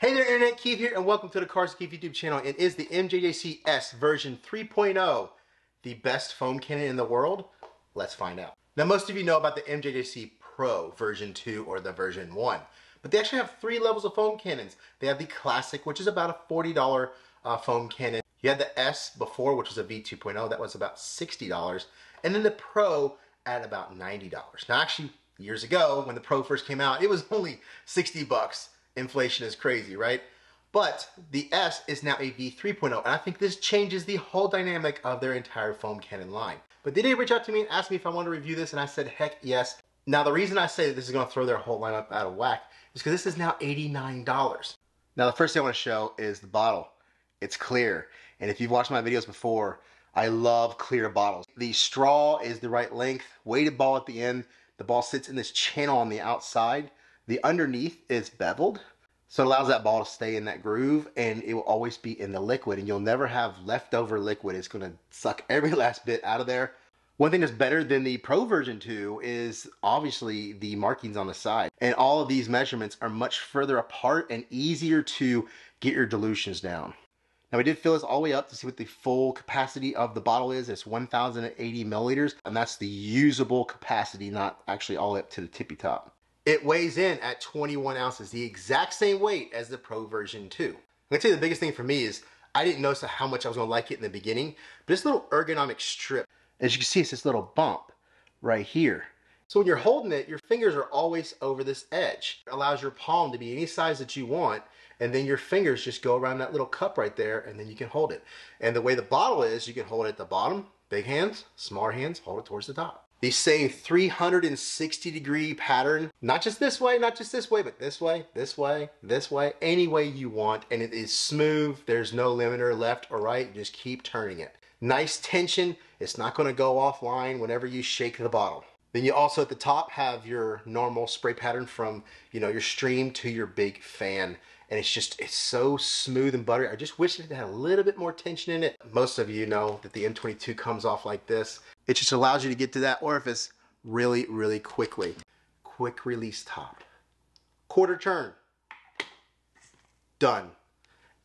Hey there Internet, Keith here and welcome to the Cars Keith YouTube channel. It is the MJJC S version 3.0, the best foam cannon in the world? Let's find out. Now most of you know about the MJJC Pro version 2 or the version 1, but they actually have 3 levels of foam cannons. They have the Classic, which is about a $40 foam cannon. You had the S before, which was a V2.0, that was about $60, and then the Pro at about $90. Now actually, years ago when the Pro first came out, it was only 60 bucks. Inflation is crazy, right? But the S is now a V3.0, and I think this changes the whole dynamic of their entire foam cannon line. But they did reach out to me and ask me if I wanted to review this, and I said, heck yes. Now the reason I say that this is gonna throw their whole lineup out of whack is because this is now $89. Now the first thing I wanna show is the bottle. It's clear, and if you've watched my videos before, I love clear bottles. The straw is the right length, weighted ball at the end. The ball sits in this channel on the outside. The underneath is beveled, so it allows that ball to stay in that groove, and it will always be in the liquid, and you'll never have leftover liquid. It's gonna suck every last bit out of there. One thing that's better than the Pro version 2 is obviously the markings on the side, and all of these measurements are much further apart and easier to get your dilutions down. Now we did fill this all the way up to see what the full capacity of the bottle is. It's 1,080 milliliters, and that's the usable capacity, not actually all the way up to the tippy top. It weighs in at 21 ounces, the exact same weight as the Pro version 2. I'm gonna tell you the biggest thing for me is I didn't notice how much I was gonna like it in the beginning, but this little ergonomic strip, as you can see, it's this little bump right here. So when you're holding it, your fingers are always over this edge. It allows your palm to be any size that you want, and then your fingers just go around that little cup right there, and then you can hold it. And the way the bottle is, you can hold it at the bottom, big hands, smaller hands, hold it towards the top. The same 360-degree pattern, not just this way, not just this way, but this way, this way, this way, any way you want, and it is smooth. There's no limiter left or right, you just keep turning it. Nice tension, it's not gonna go offline whenever you shake the bottle. Then you also at the top have your normal spray pattern from, your stream to your big fan. And it's so smooth and buttery. I just wish it had a little bit more tension in it. Most of you know that the M22 comes off like this. It just allows you to get to that orifice really, really quickly. Quick release top. Quarter turn. Done.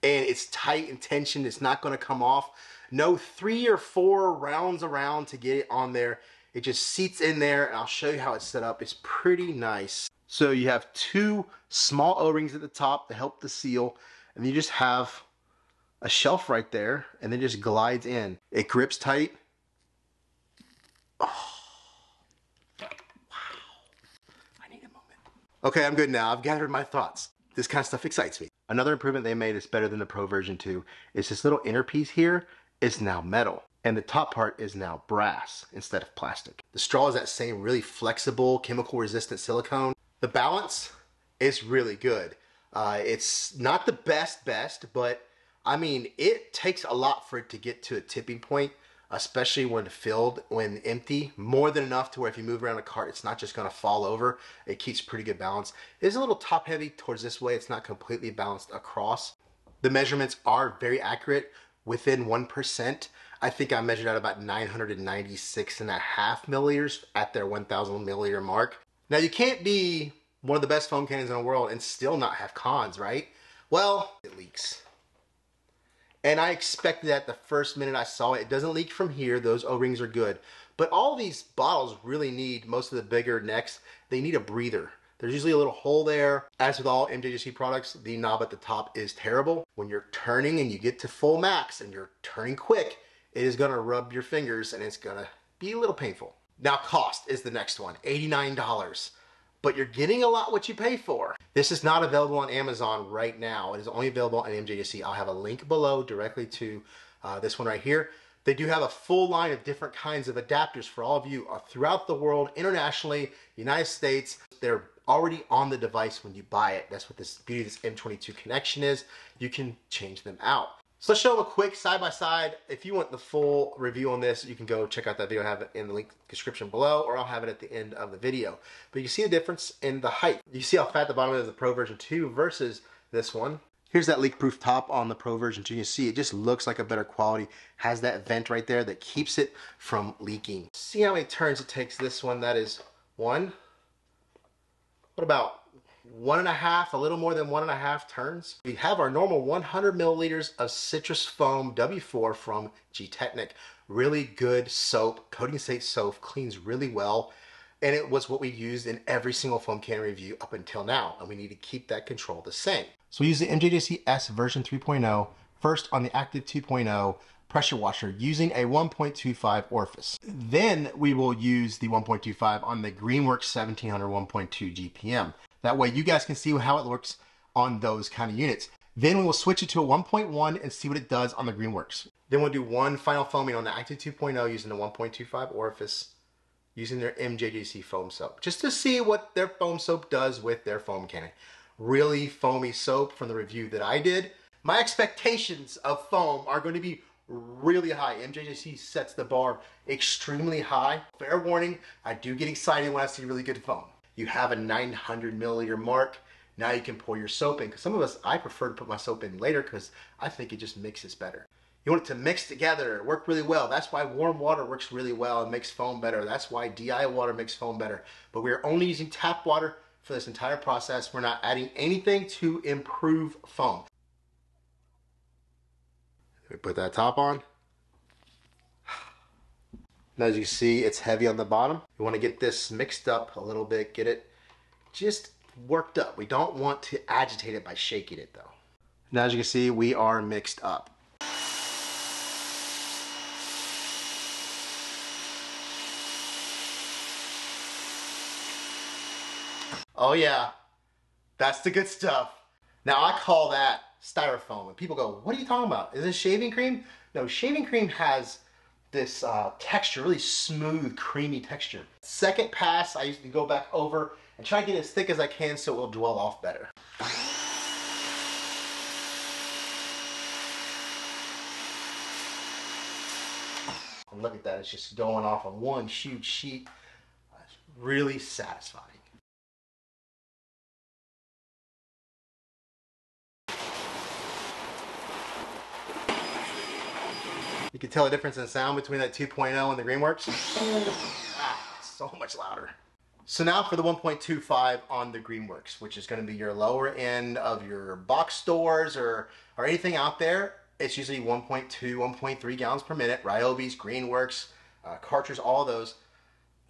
And it's tight and tensioned. It's not gonna come off. No 3 or 4 rounds around to get it on there. It just seats in there, and I'll show you how it's set up. It's pretty nice. So you have 2 small O-rings at the top to help the seal, and you just have a shelf right there, and then just glides in. It grips tight. Oh, wow. I need a moment. Okay, I'm good now. I've gathered my thoughts. This kind of stuff excites me. Another improvement they made is better than the Pro version 2 is this little inner piece here is now metal. And the top part is now brass instead of plastic. The straw is that same really flexible, chemical resistant silicone. The balance is really good. It's not the best, but I mean, it takes a lot for it to get to a tipping point, especially when filled, when empty, more than enough to where if you move around the cart, it's not just gonna fall over. It keeps pretty good balance. It is a little top heavy towards this way. It's not completely balanced across. The measurements are very accurate, within 1%. I think I measured out about 996.5 milliliters at their 1,000 milliliter mark. Now you can't be one of the best foam cannons in the world and still not have cons, right? Well, it leaks. And I expected that the first minute I saw it. It doesn't leak from here, those O-rings are good. But all these bottles really need, most of the bigger necks, they need a breather. There's usually a little hole there. As with all MJJC products, the knob at the top is terrible. When you're turning and you get to full max and you're turning quick, it is gonna rub your fingers and it's gonna be a little painful. Now cost is the next one, $89. But you're getting a lot what you pay for. This is not available on Amazon right now. It is only available on MJJC. I'll have a link below directly to this one right here. They do have a full line of different kinds of adapters for all of you throughout the world, internationally, United States. They're already on the device when you buy it. That's what this beauty of this M22 connection is. You can change them out. So let's show them a quick side-by-side. If you want the full review on this, you can go check out that video. I have it in the link description below, or I'll have it at the end of the video. But you see the difference in the height. You see how fat the bottom is of the Pro version 2 versus this one. Here's that leak-proof top on the Pro version 2. You see it just looks like a better quality. Has that vent right there that keeps it from leaking. See how many turns it takes this one. That is 1. What about 1.5, a little more than 1.5 turns. We have our normal 100 milliliters of Citrus Foam W4 from Gtechniq. Really good soap, coating safe soap, cleans really well. And it was what we used in every single foam can review up until now. And we need to keep that control the same. So we use the MJJC S version 3.0, first on the Active 2.0 pressure washer using a 1.25 orifice. Then we will use the 1.25 on the Greenworks 1700 1.2 GPM. That way you guys can see how it looks on those kind of units. Then we will switch it to a 1.1 and see what it does on the Greenworks. Then we'll do one final foaming on the Active 2.0 using the 1.25 orifice, using their MJJC foam soap, just to see what their foam soap does with their foam cannon. Really foamy soap from the review that I did. My expectations of foam are going to be really high. MJJC sets the bar extremely high. Fair warning, I do get excited when I see really good foam. You have a 900 milliliter mark. Now you can pour your soap in. Because some of us, I prefer to put my soap in later because I think it just mixes better. You want it to mix together, work really well. That's why warm water works really well and makes foam better. That's why DI water makes foam better. But we're only using tap water for this entire process. We're not adding anything to improve foam. We put that top on. Now as you see, it's heavy on the bottom. You want to get this mixed up a little bit, get it just worked up. We don't want to agitate it by shaking it though. Now as you can see, we are mixed up. Oh yeah, that's the good stuff. Now I call that styrofoam. And people go, what are you talking about? Is this shaving cream? No, shaving cream has this texture, really smooth, creamy texture. Second pass, I usually go back over and try to get it as thick as I can so it will dwell off better. And look at that, it's just going off on one huge sheet. It's really satisfying. You can tell the difference in sound between that 2.0 and the Greenworks. So much louder. So now for the 1.25 on the Greenworks, which is going to be your lower end of your box stores or anything out there. It's usually 1.2, 1.3 gallons per minute. Ryobi's, Greenworks, Karcher, all of those.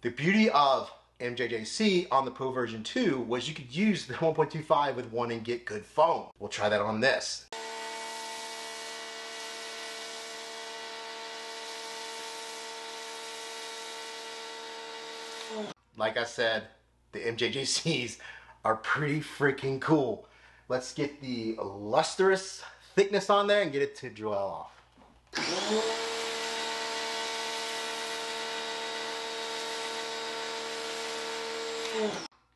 The beauty of MJJC on the Pro version 2 was you could use the 1.25 with one and get good foam. We'll try that on this. Like I said, the MJJCs are pretty freaking cool. Let's get the lustrous thickness on there and get it to dwell off.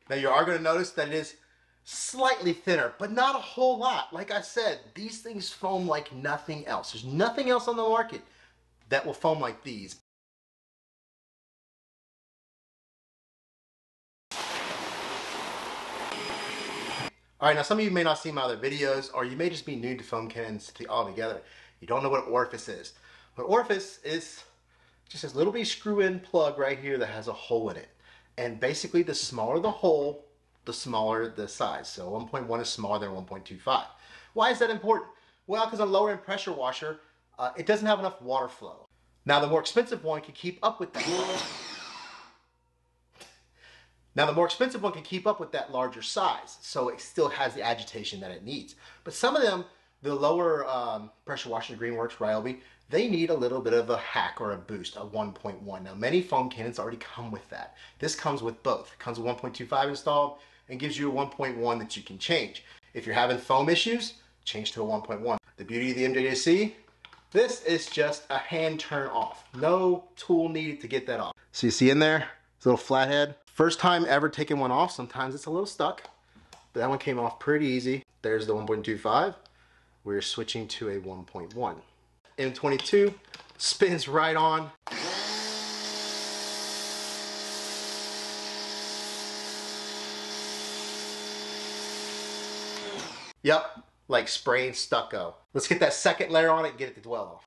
Now you are going to notice that it is slightly thinner, but not a whole lot. Like I said, these things foam like nothing else. There's nothing else on the market that will foam like these. Alright, now some of you may not see my other videos, or you may just be new to foam cannons altogether. You don't know what an orifice is. An orifice is just this little bitty screw-in plug right here that has a hole in it. And basically the smaller the hole, the smaller the size. So 1.1 is smaller than 1.25. Why is that important? Well, because on a lower end pressure washer, it doesn't have enough water flow. Now the more expensive one can keep up with that. Now the more expensive one can keep up with that larger size, so it still has the agitation that it needs. But some of them, the lower pressure washer, Greenworks, Ryobi, they need a little bit of a hack or a boost, a 1.1. Now many foam cannons already come with that. This comes with both. It comes with 1.25 installed and gives you a 1.1 that you can change. If you're having foam issues, change to a 1.1. The beauty of the MJJC, this is just a hand turn off. No tool needed to get that off. So you see in there, this little flathead. First time ever taking one off, sometimes it's a little stuck, but that one came off pretty easy. There's the 1.25. We're switching to a 1.1. M22 spins right on. Yep, like spraying stucco. Let's get that second layer on it and get it to dwell off.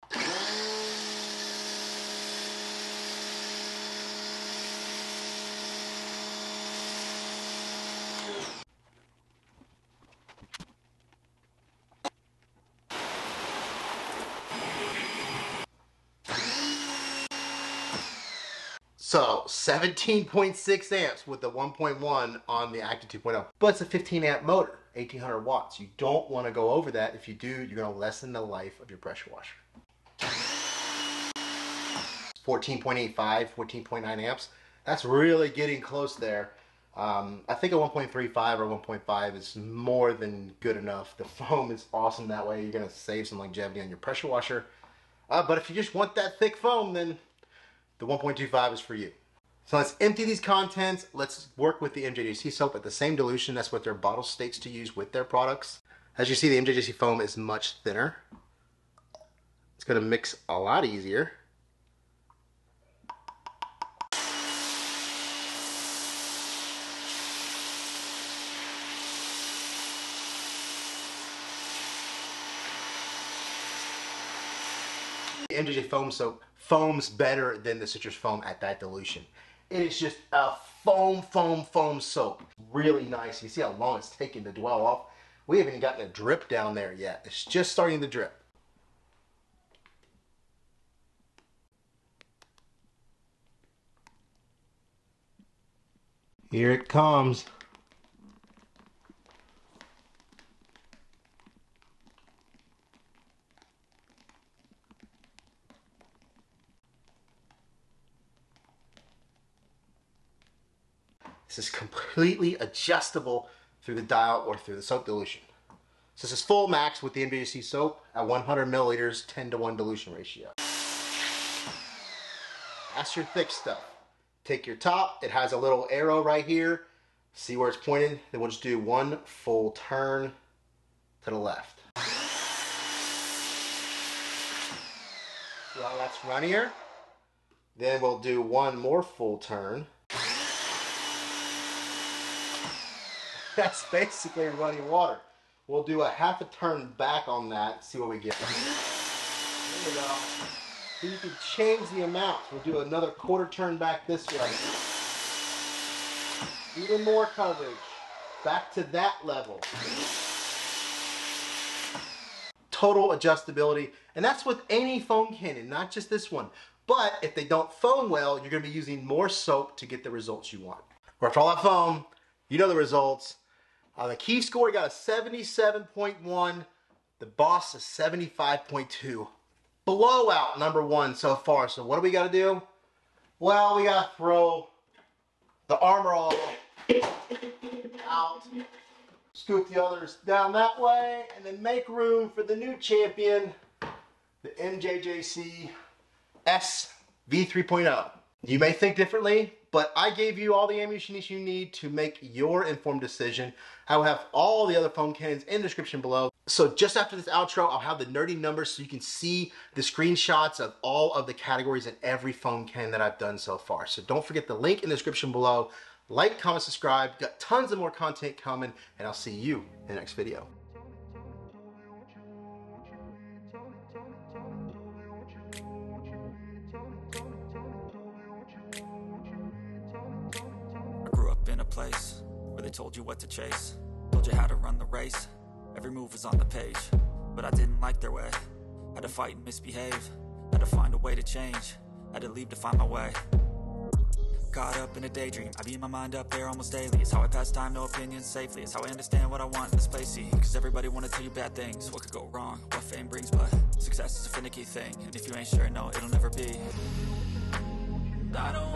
So 17.6 amps with the 1.1 on the Active 2.0. But it's a 15 amp motor, 1800 watts. You don't want to go over that. If you do, you're going to lessen the life of your pressure washer. 14.85, 14.9 amps. That's really getting close there. I think a 1.35 or 1.5 is more than good enough. The foam is awesome that way. You're going to save some longevity on your pressure washer. But if you just want that thick foam, then the 1.25 is for you. So let's empty these contents. Let's work with the MJJC soap at the same dilution. That's what their bottle states to use with their products. As you see, the MJJC foam is much thinner. It's going to mix a lot easier. The MJJ foam soap foams better than the citrus foam at that dilution. It is just a foam soap. Really nice. You see how long it's taking to dwell off? We haven't even gotten a drip down there yet. It's just starting to drip. Here it comes. This is completely adjustable through the dial or through the soap dilution. So this is full max with the MJJC soap at 100 milliliters, 10:1 dilution ratio. That's your thick stuff. Take your top, it has a little arrow right here. See where it's pointed? Then we'll just do one full turn to the left. See how that's runnier? Then we'll do one more full turn. That's basically running water. We'll do a half a turn back on that, see what we get. There we go. So you can change the amount. We'll do another quarter turn back this way. Even more coverage. Back to that level. Total adjustability. And that's with any foam cannon, not just this one. But if they don't foam well, you're going to be using more soap to get the results you want. Or after all that foam, you know the results. On the key score, you got a 77.1. The Boss is 75.2. Blowout #1 so far. So what do we got to do? Well, we got to throw the Armor All out. Scoop the others down that way. And then make room for the new champion, the MJJC S V3.0. You may think differently, but I gave you all the ammunition you need to make your informed decision. I will have all the other foam cannons in the description below. So just after this outro, I'll have the nerdy numbers so you can see the screenshots of all of the categories in every foam cannon that I've done so far. So don't forget the link in the description below. Like, comment, subscribe. Got tons of more content coming, and I'll see you in the next video. Place where they told you what to chase, told you how to run the race, every move was on the page, but I didn't like their way. Had to fight and misbehave, had to find a way to change, had to leave to find my way. Caught up in a daydream, I beat my mind up there almost daily. It's how I pass time, no opinions safely. It's how I understand what I want in this place, see. Cause everybody wanna tell you bad things, what could go wrong, what fame brings. But success is a finicky thing, and if you ain't sure, no, it'll never be. I don't